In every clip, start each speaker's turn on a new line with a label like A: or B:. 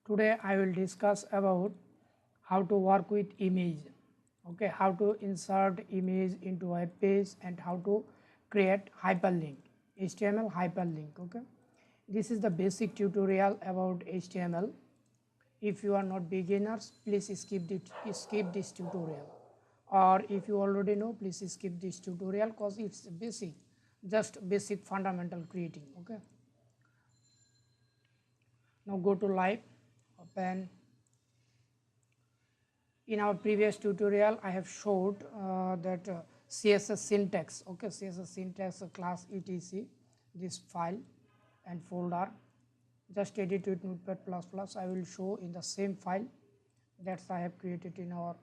A: Today I will discuss about how to work with image. Okay, how to insert image into web page and how to create hyperlink, HTML hyperlink. Okay, this is the basic tutorial about HTML. If you are not beginners, please skip this tutorial, or if you already know, please skip this tutorial because it's basic, just basic fundamental creating. Okay, now go to live, open. In our previous tutorial I have showed that CSS syntax. Okay, CSS syntax class etc, this file and folder, just edit with Notepad++. I will show in the same file that I have created in our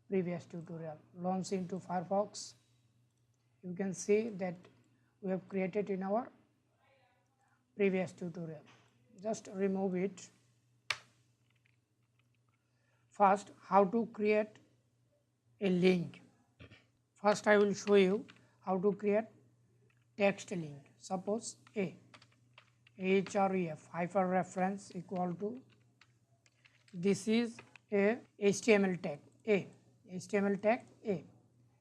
A: previous tutorial. Launch into Firefox. You can see that we have created in our previous tutorial. Just remove it. First, how to create a link. First I will show you how to create text link. Suppose href hyperreference equal to, this is a HTML tag a,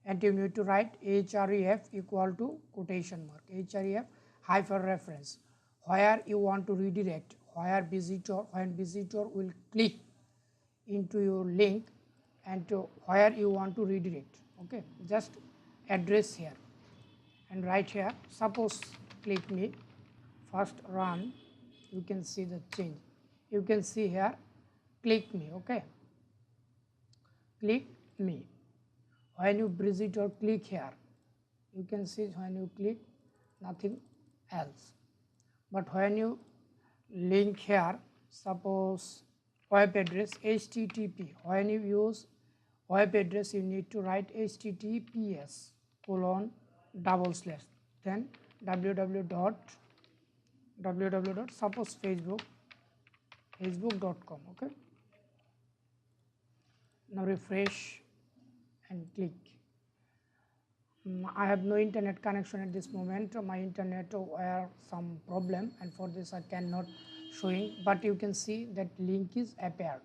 A: and you need to write href equal to quotation mark href hyperreference, where you want to redirect, when visitor will click into your link and to where you want to redirect. Okay, just address here and write here. Suppose click me, first run, you can see the change. You can see here click me. Okay, click me. When you visitor click here, you can see when you click nothing else, but when you link here, suppose web address http, when you use web address you need to write https:// then www. Suppose facebook.com. Okay, now refresh and click. I have no internet connection at this moment. My internet were some problem, and for this I cannot showing, but you can see that link is appeared,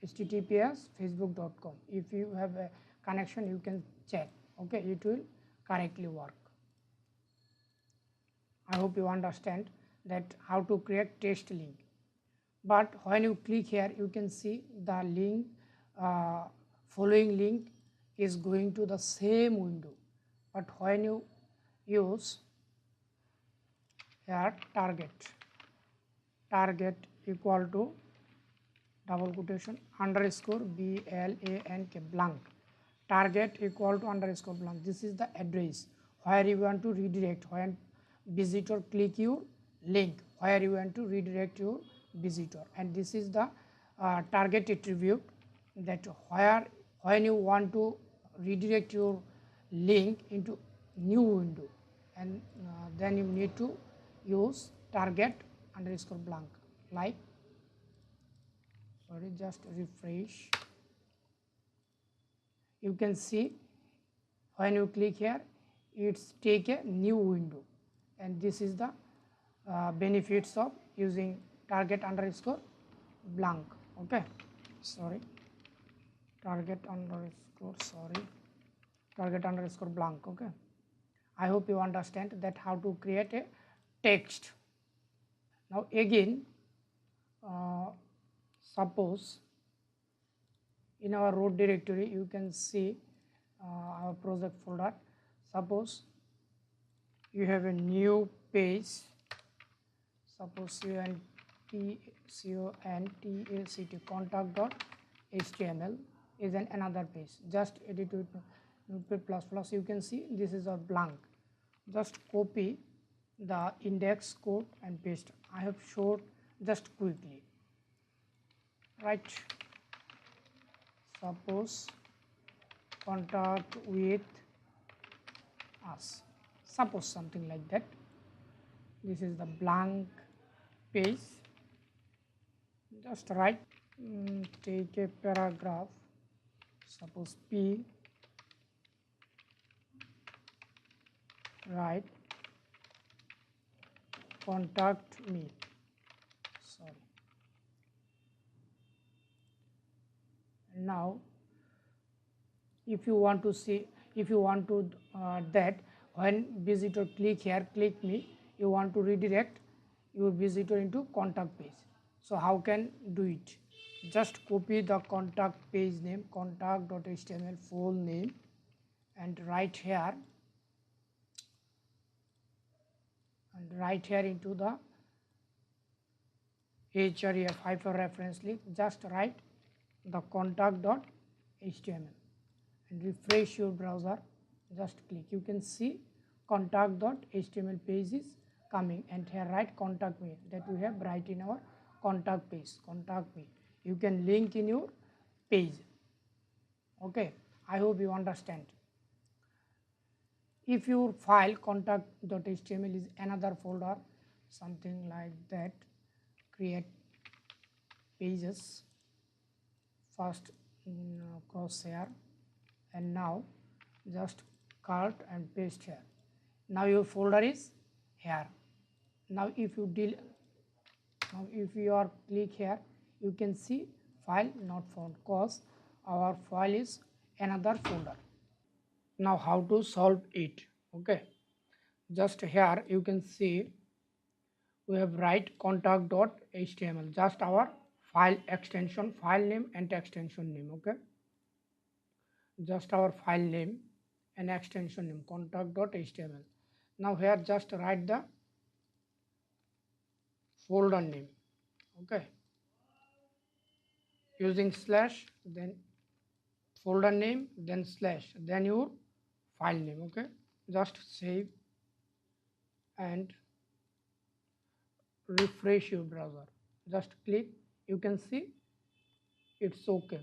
A: https facebook.com. If you have a connection you can check. Okay, it will correctly work. I hope you understand that how to create text link. But when you click here, you can see the link, following link is going to the same window. But when you use here target equal to double quotation underscore blank blank, target equal to underscore blank, this is the address where you want to redirect when visitor click your link, where you want to redirect your visitor, and this is the target attribute, that where when you want to redirect your link into new window, and then you need to use target underscore blank, like, sorry, just refresh. You can see when you click here it's take a new window, and this is the benefits of using target underscore blank. Okay, sorry, target underscore blank. Okay, I hope you understand that how to create a text. Now again, suppose in our root directory you can see our project folder. Suppose you have a new page, suppose contact.html is another page, just edit with Notepad++. You can see this is a blank. Just copy the index code and paste. I have showed just quickly. Right, suppose contact with us, suppose something like that. This is the blank page. Just write, take a paragraph, suppose P, write contact me, sorry, Now if you want to see, if you want to that when visitor click here, click me, you want to redirect your visitor into contact page. So how can do it? Just copy the contact page name, contact.html full name, and write here, into the href hyperreference link. Just write the contact.html and refresh your browser. Just click, you can see contact.html page is coming, and here write contact me, that we have write in our contact page, contact me. You can link in your page. Okay, I hope you understand. If your file contact.html is another folder, something like that, create pages first, crosshair, and now just cut and paste here. Now your folder is here. Now if you are click here, you can see file not found, cause our file is another folder. Now how to solve it? Okay, just here you can see we have write contact.html, just our file extension, file name and extension name. Okay, just our file name and extension name, contact.html. Now here just write the folder name. Okay, using slash, then folder name, then slash, then your file name. Okay, just save and refresh your browser. Just click, you can see it's okay,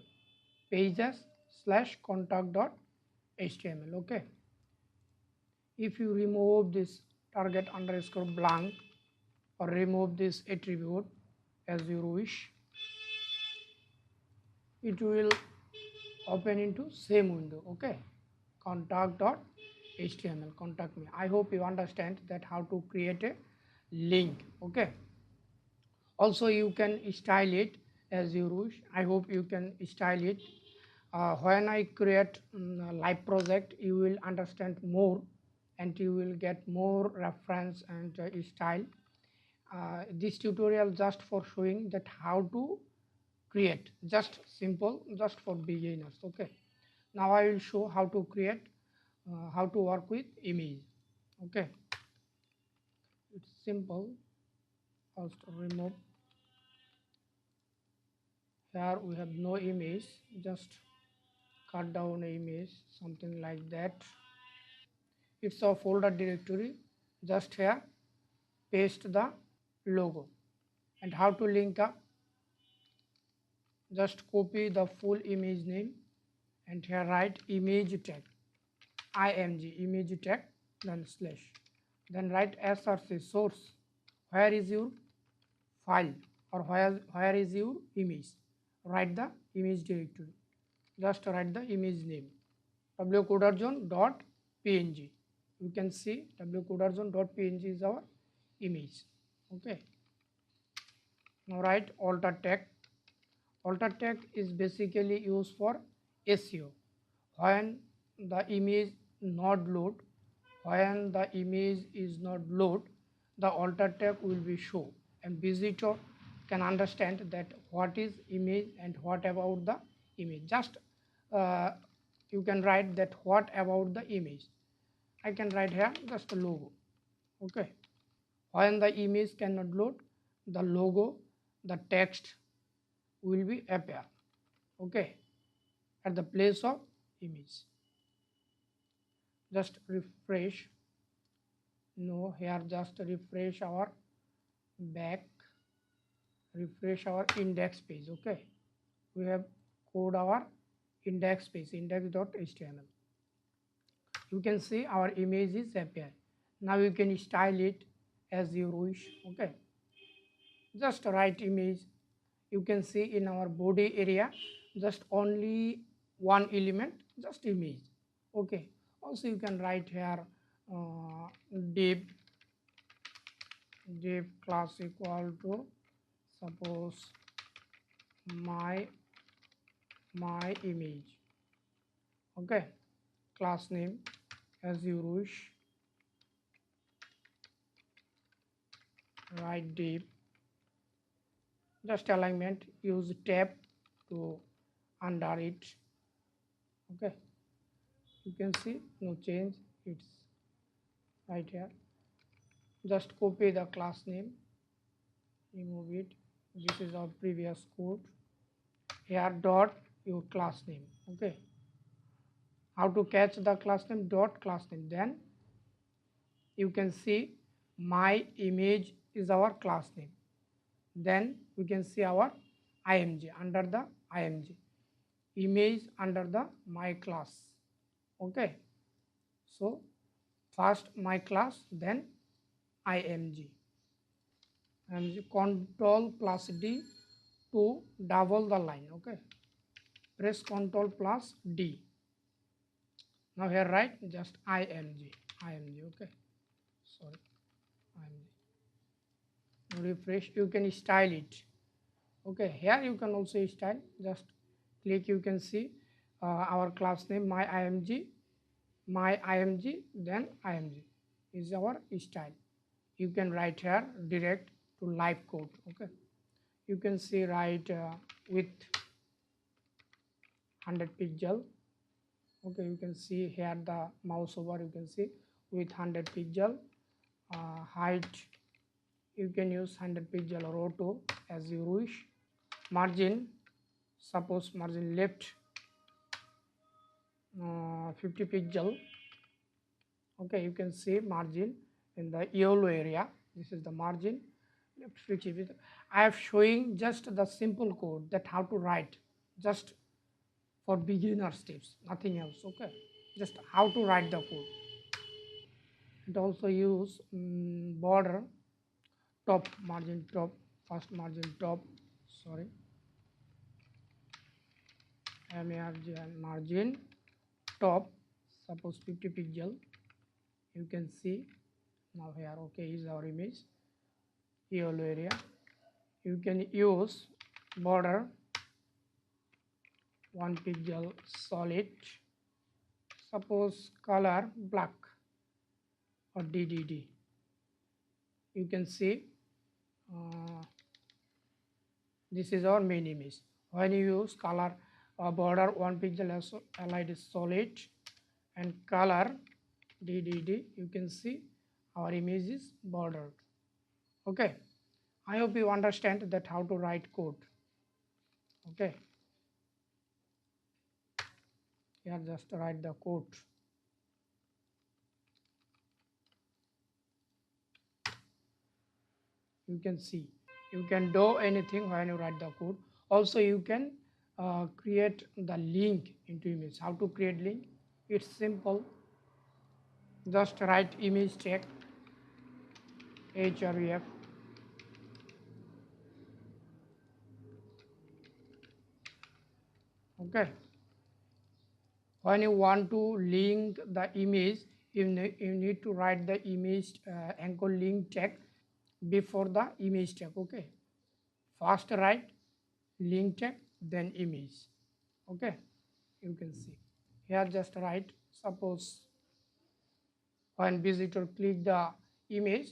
A: pages slash contact.html. Okay, if you remove this target underscore blank or remove this attribute as you wish, it will open into same window. Okay, contact.html, contact me. I hope you understand that how to create a link. Okay, also you can style it as you wish. I hope you can style it. When I create a live project, you will understand more and you will get more reference and style. This tutorial just for showing that how to create, just simple, just for beginners. Okay, now I will show how to create, how to work with image. Okay, it's simple. First remove, here we have no image, just cut down image, something like that. It's a folder directory, just here paste the logo. And how to link up, just copy the full image name and here write image tag, img image tag, then slash, then write src source, where is your file or where is your image, write the image directory, just write the image name, wcoderzone.png. You can see wcoderzone.png is our image. Okay, now write alt tag. Alt tag is basically used for SEO. When the image not load, when the image is not load, the alt tag will be show, and visitor can understand that what is image and what about the image. Just you can write that what about the image. I can write here just a logo. Okay, when the image cannot load, the logo, the text will be appear. Okay, at the place of image. Just refresh. No, here just refresh our back, refresh our index page. Okay, we have code our index page, index.html. You can see our image is appear. Now you can style it as you wish. Okay, just write image. You can see in our body area just only one element, just image. Okay, also you can write here div class equal to suppose my my image. Okay, class name as you wish, right div, just alignment, use tab to under it. Okay, you can see no change, it's right here. Just copy the class name, remove it. This is our previous code. Here dot your class name. Okay, how to catch the class name? Dot class name. Then you can see my image is our class name. Then we can see our img under the img, image under the my class. Okay, so first my class, then img. And control plus D to double the line. Okay, press control plus D. Now here write just img. Okay, sorry, img. Refresh, you can style it. Okay, here you can also style, just click, you can see our class name my img, then img is our style. You can write here direct to live code. Okay, you can see write with 100 pixel. Okay, you can see here the mouse over, you can see with 100 pixel. Height you can use 100 pixel or auto as you wish. Margin, suppose margin left 50 pixel. Okay, you can see margin in the yellow area, this is the margin left 50 pixel. I am showing just the simple code that how to write, just for beginner steps, nothing else. Okay, just how to write the code. And also use border top, margin top, first margin top, sorry, margin top, suppose 50 pixel. You can see now here. Okay, is our image yellow area. You can use border 1 pixel solid, suppose color black or DDD. You can see this is our main image. When you use color border 1 pixel as allied is solid and color DDD, you can see our image is bordered. Okay, I hope you understand that how to write code. Okay, here just write the code. You can see you can do anything when you write the code. Also you can create the link into image. How to create link? It's simple, just write image tag href, okay. When you want to link the image, you need to write the image anchor link tag before the image tag. Okay, first write link tag, then image. Okay, you can see here just write, suppose when visitor click the image,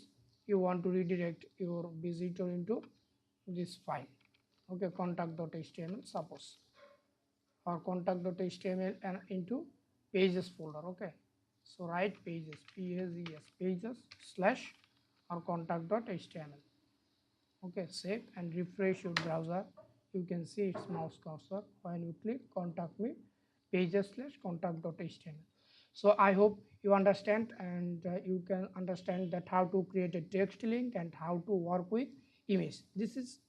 A: you want to redirect your visitor into this file. Okay, contact.html suppose, or contact.html and into pages folder. Okay, so write pages, pages slash or contact.html. Okay, save and refresh your browser. You can see its mouse cursor. When you click contact me, pages slash contact.html. So I hope you understand, and you can understand that how to create a text link and how to work with image. This is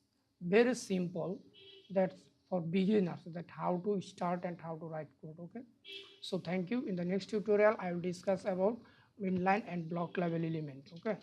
A: very simple, that's for beginners, that how to start and how to write code. Okay, so thank you. In the next tutorial I will discuss about inline and block level element. Okay.